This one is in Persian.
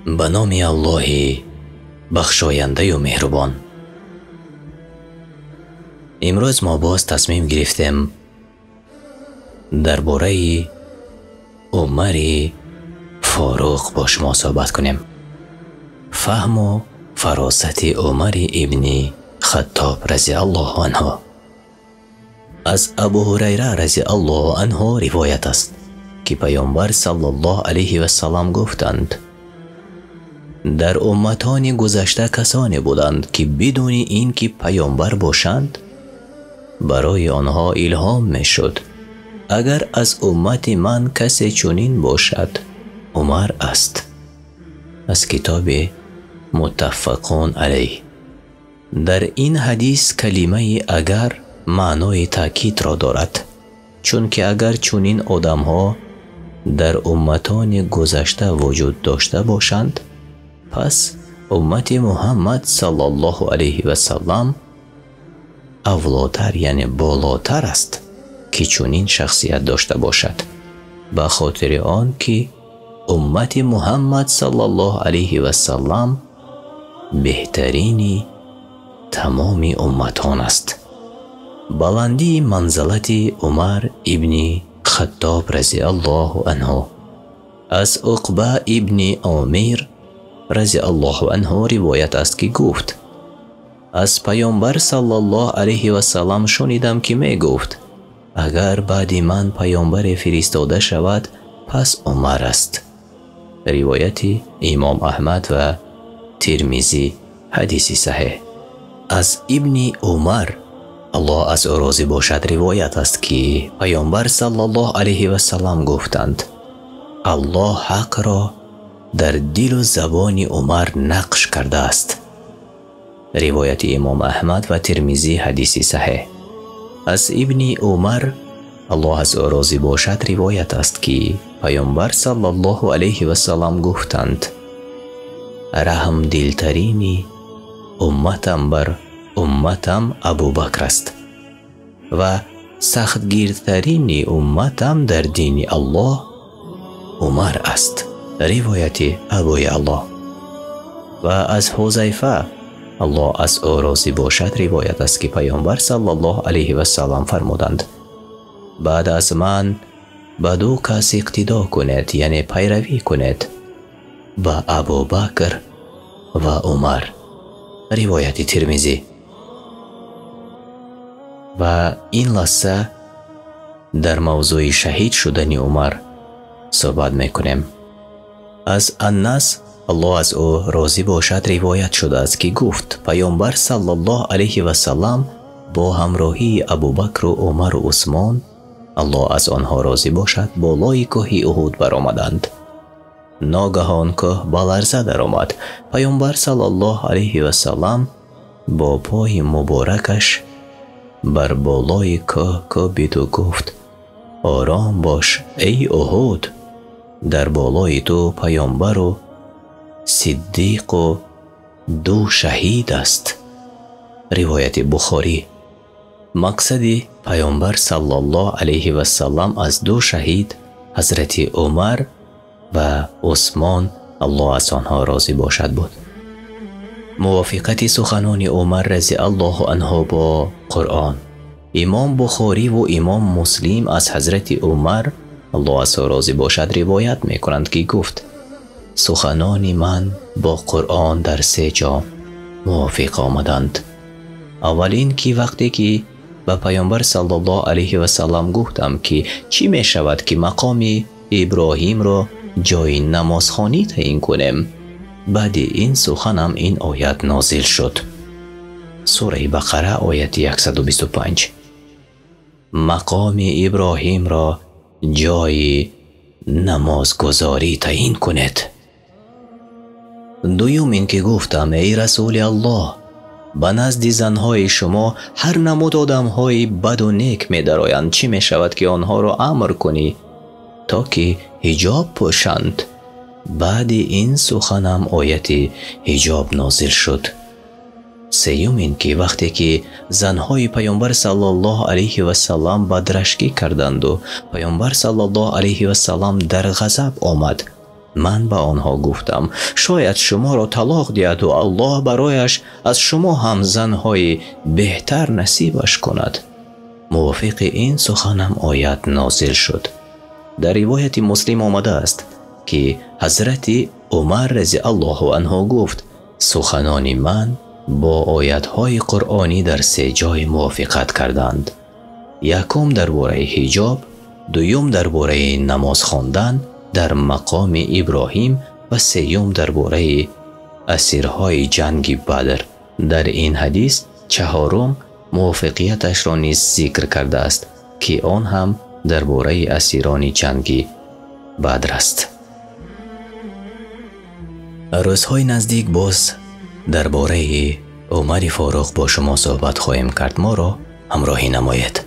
به نام الله بخشاینده و مهربان. امروز ما باز تصمیم گرفتیم درباره عمر فاروق با شما صحبت کنیم. فهم و فراست عمر ابن خطاب رضی الله عنه. از ابو هریره رضی الله عنه روایت است که پیامبر صلی الله علیه و سلم گفتند: در امتان گذشته کسانی بودند که بدون اینکه پیامبر باشند برای آنها الهام میشد اگر از امت من کسی چنین باشد عمر است. از کتاب متفقون علیه. در این حدیث کلمه اگر معنای تاکید را دارد، چون که اگر چنین آدمها در امتان گذشته وجود داشته باشند پس امت محمد صلی الله علیه و سلم اولاتر یعنی بالاتر است که چنین شخصیت داشته باشد، به خاطر آن که امت محمد صلی الله علیه و سلم بهترین تمام امتان است. بلندی منزلت عمر ابن خطاب رضی الله عنه. از عقبه ابن عامر رضی الله عنه روایت است که گفت: از پیامبر صلی الله علیه و سلم شنیدم که می گفت اگر بعد من پیامبر فرستاده شود پس عمر است. روایت امام احمد و ترمذی، حدیث صحیح. از ابن عمر الله از او راضی باشد روایت است که پیامبر صلی الله علیه و سلم گفتند: الله حق را در دل و زبان عمر نقش کرده است. روایت امام احمد و ترمذی، حدیث صحیح. از ابن عمر الله از او راضی باشد روایت است که پیامبر صلی الله علیه و سلم گفتند: رحم دلترین امتم بر امتم ابوبکر است و سختگیرترین امتم در دین الله عمر است. روایت ابویعلا. و از حذیفه الله از او راضی باشد روایت است که پیامبر صلی الله علیه و سلم فرمودند: بعد از من به دو کس اقتدا کنید یعنی پیروی کنید، به ابوبکر و عمر. روایت ترمذی. و این لحظه در موضوع شهید شدن عمر صحبت میکنیم. از انس الله از او راضی باشد روایت شده است که گفت پیامبر صلی الله علیه و سلم با همراهی ابوبکر و عمر و عثمان الله از آنها راضی باشد بالای کوه احد برآمدند. ناگهان کوه به لرزه درآمد. پیامبر صلی الله علیه و سلم با پای مبارکش بر بالای کوه کوبید و گفت: آرام باش ای احد، در بالای تو پیامبر و صدیق و دو شهید است. روایت بخاری. مقصد پیامبر صلی الله علیه و سلم از دو شهید حضرت عمر و عثمان الله از آنها راضی باشد بود. موافقت سخنان عمر رضی الله عنه با قرآن. امام بخاری و امام مسلم از حضرت عمر الله از او راضی باشد روایت می کنند که گفت: سخنان من با قرآن در سه جا موافق آمدند. اولین که وقتی که به پیامبر صلی الله علیه و سلم گفتم که چی می شود که مقام ابراهیم را جای نمازخوانی تعیین کنیم، بعد این سخنم این آیت نازل شد. سوره بقره آیت 125. مقام ابراهیم را جای نمازگزاری تعیین کنید. دوم این که گفتم ای رسول الله، به نزد زنهای شما هر نمود آدمهای بد و نیک می درآیند، چی می شود که آنها را امر کنی تا که حجاب پوشند. بعد این سخنم آیت حجاب نازل شد. سیوم این که وقتی که زنهای پیامبر صلی الله علیه و سلم بدرشکی کردند و پیامبر صلی الله علیه و سلم در غضب آمد من به آنها گفتم شاید شما را طلاق دهد و الله برایش از شما هم زنهای بهتر نصیبش کند. موافق این سخنم آیت نازل شد. در روایت مسلم آمده است که حضرت عمر رضی الله عنه گفت سخنان من با آیت‌های قرآنی در 3 جای موافقت کردند. یکم درباره حجاب، دوم درباره نماز خواندن در مقام ابراهیم و سوم درباره اسیرهای جنگ بدر. در این حدیث چهارم موافقیتش را نیز ذکر کرده است که آن هم درباره اسیران جنگی بدر است. روزهای نزدیک باز درباره عمر فاروق با شما صحبت خواهیم کرد. ما را همراهی نمایید.